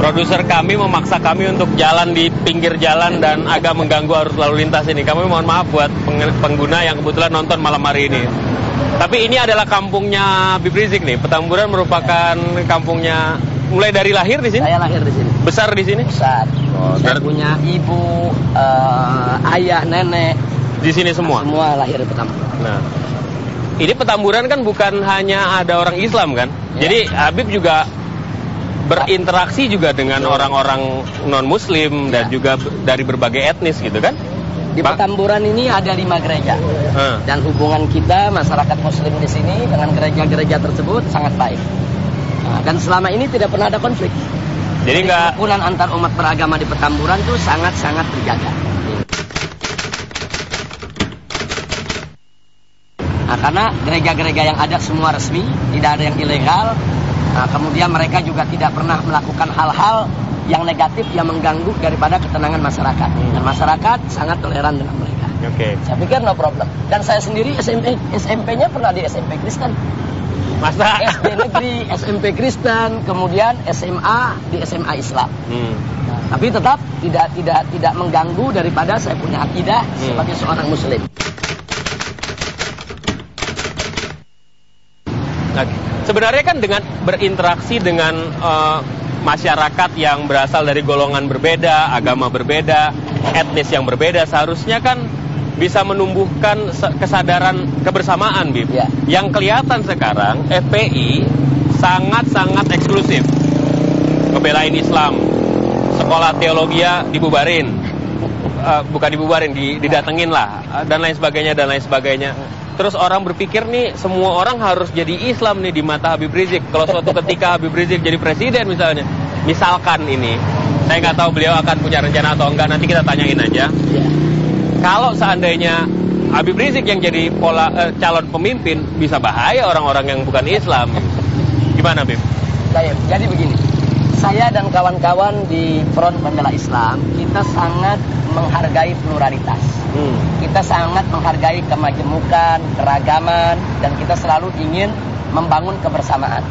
Produser kami memaksa kami untuk jalan di pinggir jalan dan agak mengganggu arus lalu lintas ini. Kami mohon maaf buat pengguna yang kebetulan nonton malam hari ini. Tapi ini adalah kampungnya Habib Rizik nih. Petamburan merupakan kampungnya mulai dari lahir di sini? Saya lahir di sini. Besar di sini? Besar. Saya punya ibu, ayah, nenek. Di sini semua? Semua lahir di Petamburan. Nah, ini Petamburan kan bukan hanya ada orang Islam kan? Ya. Jadi Habib juga berinteraksi juga dengan orang-orang non-muslim dan juga dari berbagai etnis gitu kan? Di Petamburan ini ada 5 gereja. Dan hubungan kita masyarakat muslim di sini dengan gereja-gereja tersebut sangat baik. Nah, dan selama ini tidak pernah ada konflik. Jadi kerukunan antar umat beragama di Petamburan itu sangat-sangat terjaga. Nah, karena gereja-gereja yang ada semua resmi, tidak ada yang ilegal. Nah, kemudian mereka juga tidak pernah melakukan hal-hal yang negatif yang mengganggu daripada ketenangan masyarakat. Dan masyarakat sangat toleran dengan mereka. Oke. Saya pikir no problem. Dan saya sendiri SMP-nya pernah di SMP Kristen. Masa? SD negeri, SMP Kristen, kemudian SMA di SMA Islam. Nah, tapi tetap tidak mengganggu daripada saya punya akidah sebagai seorang muslim. Nah, sebenarnya kan dengan berinteraksi dengan masyarakat yang berasal dari golongan berbeda, agama berbeda, etnis yang berbeda, seharusnya kan bisa menumbuhkan kesadaran kebersamaan, Bib. Ya. Yang kelihatan sekarang, FPI sangat-sangat eksklusif. Ngebelain Islam, sekolah teologi dibubarin, bukan dibubarin, didatengin lah, dan lain sebagainya. Terus orang berpikir nih, semua orang harus jadi Islam nih di mata Habib Rizik. Kalau suatu ketika Habib Rizik jadi presiden misalnya, misalkan ini, saya nggak tahu beliau akan punya rencana atau enggak, nanti kita tanyain aja. Ya. Kalau seandainya Habib Rizik yang jadi calon pemimpin, bisa bahaya orang-orang yang bukan Islam. Gimana, Bib? Jadi begini, saya dan kawan-kawan di Front Pembela Islam, kita sangat menghargai pluralitas. Kita sangat menghargai kemajemukan, keragaman, dan kita selalu ingin membangun kebersamaan.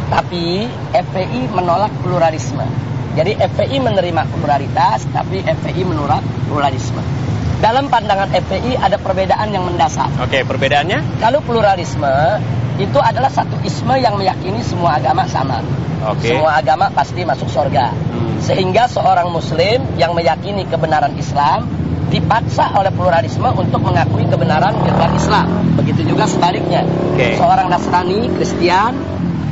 Tapi FPI menolak pluralisme. Jadi FPI menerima pluralitas, tapi FPI menolak pluralisme. Dalam pandangan FPI ada perbedaan yang mendasar. Oke, perbedaannya? Kalau pluralisme itu adalah satu isme yang meyakini semua agama sama. Oke. Semua agama pasti masuk surga. Sehingga seorang muslim yang meyakini kebenaran Islam dipaksa oleh pluralisme untuk mengakui kebenaran ajaran Islam. Begitu juga sebaliknya. Seorang Nasrani, Kristen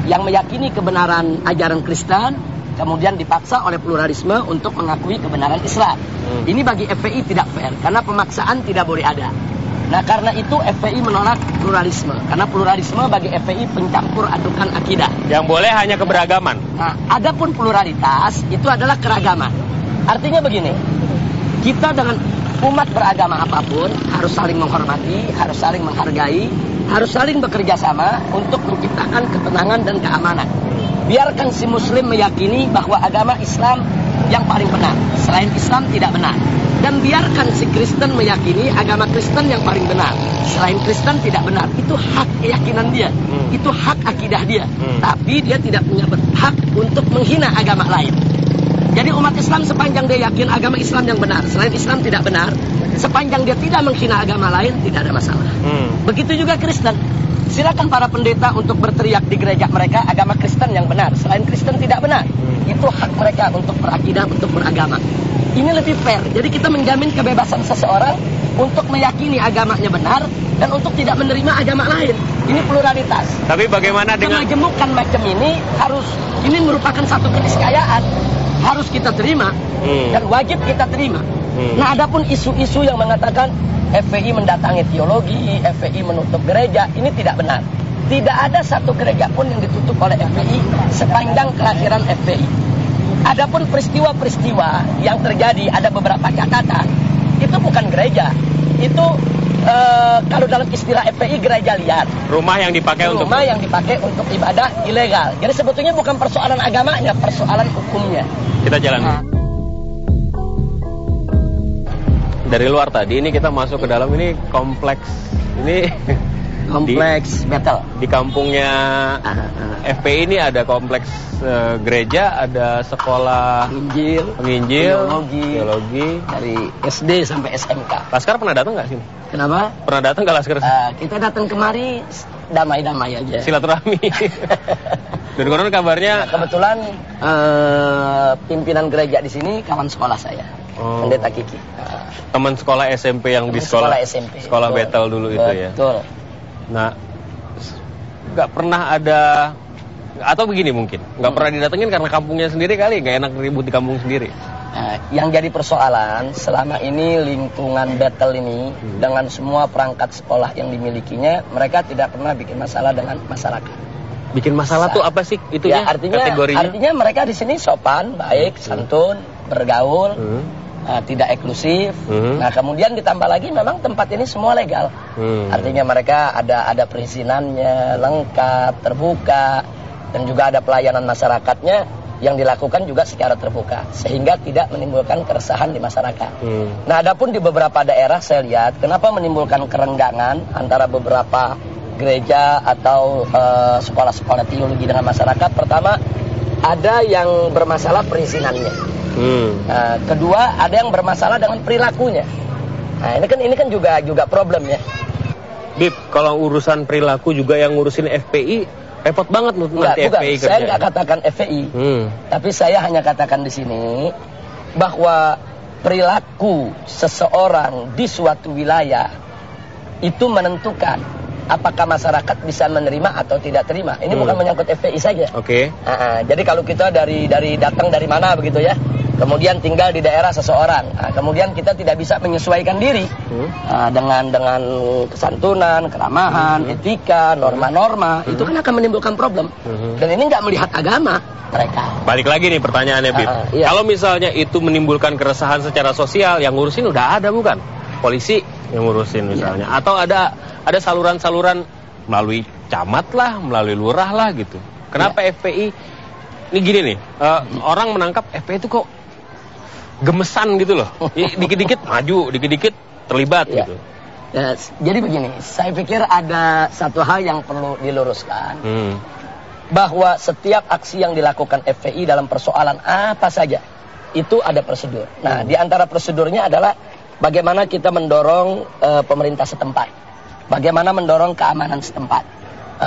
yang meyakini kebenaran ajaran Kristen kemudian dipaksa oleh pluralisme untuk mengakui kebenaran Islam. Ini bagi FPI tidak fair, karena pemaksaan tidak boleh ada. Nah, karena itu FPI menolak pluralisme, karena pluralisme bagi FPI pencampur adukan akidah. Yang boleh hanya keberagaman. Nah, adapun pluralitas itu adalah keragaman. Artinya begini, kita dengan umat beragama apapun harus saling menghormati, harus saling menghargai, harus saling bekerja sama untuk menciptakan ketenangan dan keamanan. Biarkan si muslim meyakini bahwa agama Islam yang paling benar, selain Islam tidak benar. Dan biarkan si Kristen meyakini agama Kristen yang paling benar, selain Kristen tidak benar. Itu hak keyakinan dia, itu hak akidah dia. Tapi dia tidak punya hak untuk menghina agama lain. Jadi umat Islam sepanjang dia yakin agama Islam yang benar, selain Islam tidak benar, sepanjang dia tidak menghina agama lain, tidak ada masalah. Begitu juga Kristen. Silakan para pendeta untuk berteriak di gereja mereka agama Kristen yang benar, selain Kristen tidak benar. Itu hak mereka untuk berakidah, untuk beragama. Ini lebih fair. Jadi kita menjamin kebebasan seseorang untuk meyakini agamanya benar dan untuk tidak menerima agama lain. Ini pluralitas. Tapi bagaimana dengan kemajemukan macam ini merupakan satu keniscayaan, harus kita terima dan wajib kita terima. Nah, adapun isu-isu yang mengatakan FPI mendatangi teologi, FPI menutup gereja, ini tidak benar. Tidak ada satu gereja pun yang ditutup oleh FPI sepanjang kelahiran FPI. Adapun peristiwa-peristiwa yang terjadi, ada beberapa catatan, itu bukan gereja. Itu kalau dalam istilah FPI gereja liar. Rumah yang dipakai untuk ibadah ilegal. Jadi sebetulnya bukan persoalan agamanya, persoalan hukumnya. Kita jalan. Dari luar tadi ini kita masuk ke dalam, ini kompleks. Ini kompleks battle. Di kampungnya FPI ini ada kompleks gereja, ada sekolah penginjil, teologi dari SD sampai SMK. Laskar pernah datang nggak sini? Kenapa? Pernah datang ke Laskar? Kita datang kemari damai-damai aja. Silaturahmi. Dan konon kabarnya kebetulan pimpinan gereja di sini kawan sekolah saya, Pendeta Kiki. Teman sekolah SMP yang di sekolah SMP. Sekolah Betel dulu itu ya. Betul. Nah, nggak pernah ada, atau begini mungkin, nggak pernah didatengin karena kampungnya sendiri kali, nggak enak ribut di kampung sendiri. Yang jadi persoalan selama ini lingkungan Betel ini dengan semua perangkat sekolah yang dimilikinya, mereka tidak pernah bikin masalah dengan masyarakat. Bikin masalah tuh apa sih itunya? Ya, kategorinya? Artinya mereka di sini sopan, baik, santun, bergaul, tidak eksklusif. Nah, kemudian ditambah lagi memang tempat ini semua legal. Artinya mereka ada perizinannya, lengkap, terbuka, dan juga ada pelayanan masyarakatnya yang dilakukan juga secara terbuka, sehingga tidak menimbulkan keresahan di masyarakat. Nah, adapun di beberapa daerah saya lihat kenapa menimbulkan kerenggangan antara beberapa gereja atau sekolah-sekolah teologi dengan masyarakat. Pertama, ada yang bermasalah perizinannya. Kedua, ada yang bermasalah dengan perilakunya. Nah, ini kan juga problem ya. Bib, kalau urusan perilaku juga yang ngurusin FPI repot banget nanti FPI kerja. Saya nggak katakan FPI, tapi saya hanya katakan di sini bahwa perilaku seseorang di suatu wilayah itu menentukan apakah masyarakat bisa menerima atau tidak terima. Ini bukan menyangkut FPI saja. Oke. Jadi kalau kita dari datang dari mana begitu ya, kemudian tinggal di daerah seseorang, kemudian kita tidak bisa menyesuaikan diri dengan kesantunan, keramahan, etika, norma-norma, itu kan akan menimbulkan problem. Dan ini nggak melihat agama mereka. Balik lagi nih pertanyaannya, Bib. Iya. Kalau misalnya itu menimbulkan keresahan secara sosial, yang ngurusin udah ada bukan? Polisi yang ngurusin misalnya, atau ada saluran-saluran melalui camat lah, melalui lurah lah gitu. Kenapa FPI ini gini nih, orang menangkap FPI itu kok gemesan gitu loh, dikit-dikit maju, dikit-dikit terlibat gitu. Ya, jadi begini, saya pikir ada satu hal yang perlu diluruskan, bahwa setiap aksi yang dilakukan FPI dalam persoalan apa saja itu ada prosedur. Nah, di antara prosedurnya adalah bagaimana kita mendorong pemerintah setempat, bagaimana mendorong keamanan setempat,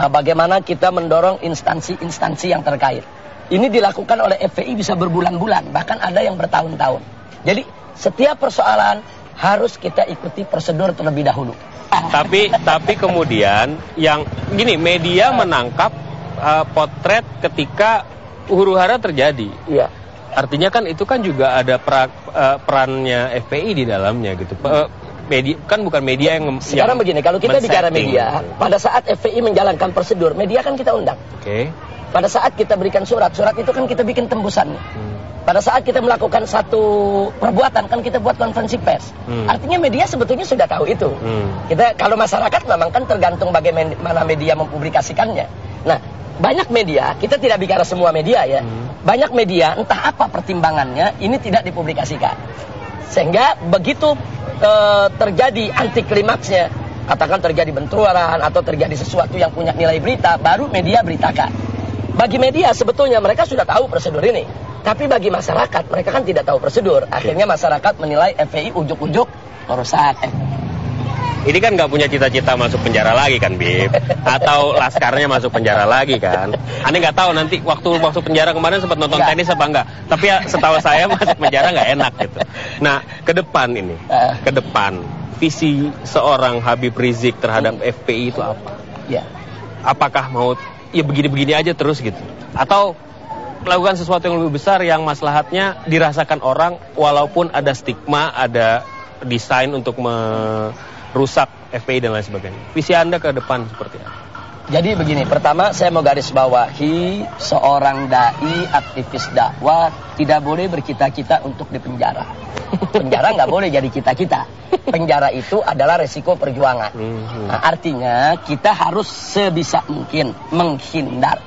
bagaimana kita mendorong instansi-instansi yang terkait. Ini dilakukan oleh FPI bisa berbulan-bulan, bahkan ada yang bertahun-tahun. Jadi setiap persoalan harus kita ikuti prosedur terlebih dahulu. Tapi kemudian yang gini, media menangkap potret ketika huru-hara terjadi. Iya. Artinya kan itu kan juga ada perannya FPI di dalamnya gitu. Media kan bukan media yang sekarang begini, kalau kita bicara media, pada saat FPI menjalankan prosedur, media kan kita undang. Oke. Pada saat kita berikan surat itu kan kita bikin tembusannya. Pada saat kita melakukan satu perbuatan kan kita buat konferensi pers. Artinya media sebetulnya sudah tahu itu. Kita kalau masyarakat memang kan tergantung bagaimana media mempublikasikannya. Nah, banyak media, kita tidak bicara semua media ya. Banyak media entah apa pertimbangannya ini tidak dipublikasikan. Sehingga begitu terjadi anti klimaksnya, katakan terjadi bentroan atau terjadi sesuatu yang punya nilai berita, baru media beritakan. Bagi media sebetulnya mereka sudah tahu prosedur ini, tapi bagi masyarakat mereka kan tidak tahu prosedur. Akhirnya masyarakat menilai FPI ujuk-ujuk merusak. Ini kan nggak punya cita-cita masuk penjara lagi kan, Bib? Atau laskarnya masuk penjara lagi kan? Aneh nggak tahu nanti waktu masuk penjara kemarin sempat nonton tenis apa enggak? Tapi ya setahu saya masuk penjara nggak enak gitu. Nah, ke depan ini, ke depan visi seorang Habib Rizik terhadap FPI itu apa? Ya. Apakah mau ya begini-begini aja terus gitu? Atau melakukan sesuatu yang lebih besar yang maslahatnya dirasakan orang walaupun ada stigma, ada desain untuk merusak FPI dan lain sebagainya. Visi Anda ke depan seperti apa? Jadi begini, pertama saya mau garis bawahi seorang dai, aktivis dakwah tidak boleh bercita-cita untuk dipenjara. Penjara nggak boleh jadi cita-cita. Penjara itu adalah resiko perjuangan. Nah, artinya kita harus sebisa mungkin menghindar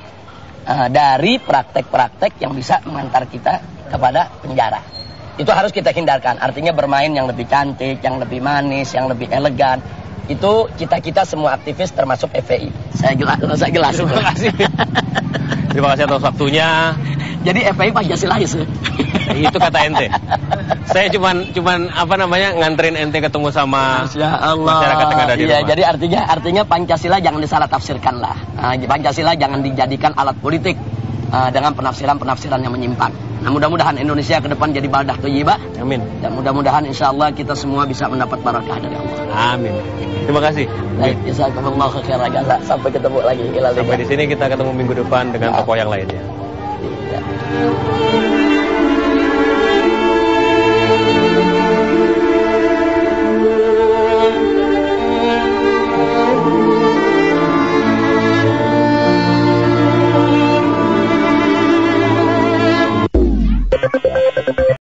dari praktek-praktek yang bisa mengantar kita kepada penjara. Itu harus kita hindarkan. Artinya bermain yang lebih cantik, yang lebih manis, yang lebih elegan. Itu kita semua aktivis termasuk FPI. Saya jelas. Terima kasih. Terima kasih atas waktunya. Jadi FPI Pancasilais. Itu kata ente. Saya cuman nganterin ente ketemu sama masyarakat yang ada di rumah. Jadi artinya Pancasila jangan disalah tafsirkan lah. Pancasila jangan dijadikan alat politik dengan penafsiran yang menyimpang. Nah, mudah-mudahan Indonesia ke depan jadi baldah thayyibah. Amin. Dan mudah-mudahan insya Allah kita semua bisa mendapat barakah dari Allah. Amin. Terima kasih. Baik, jazakumullahu khairan jazaa. Sampai ketemu lagi. Sampai di sini kita ketemu minggu depan dengan tokoh yang lainnya. Ya.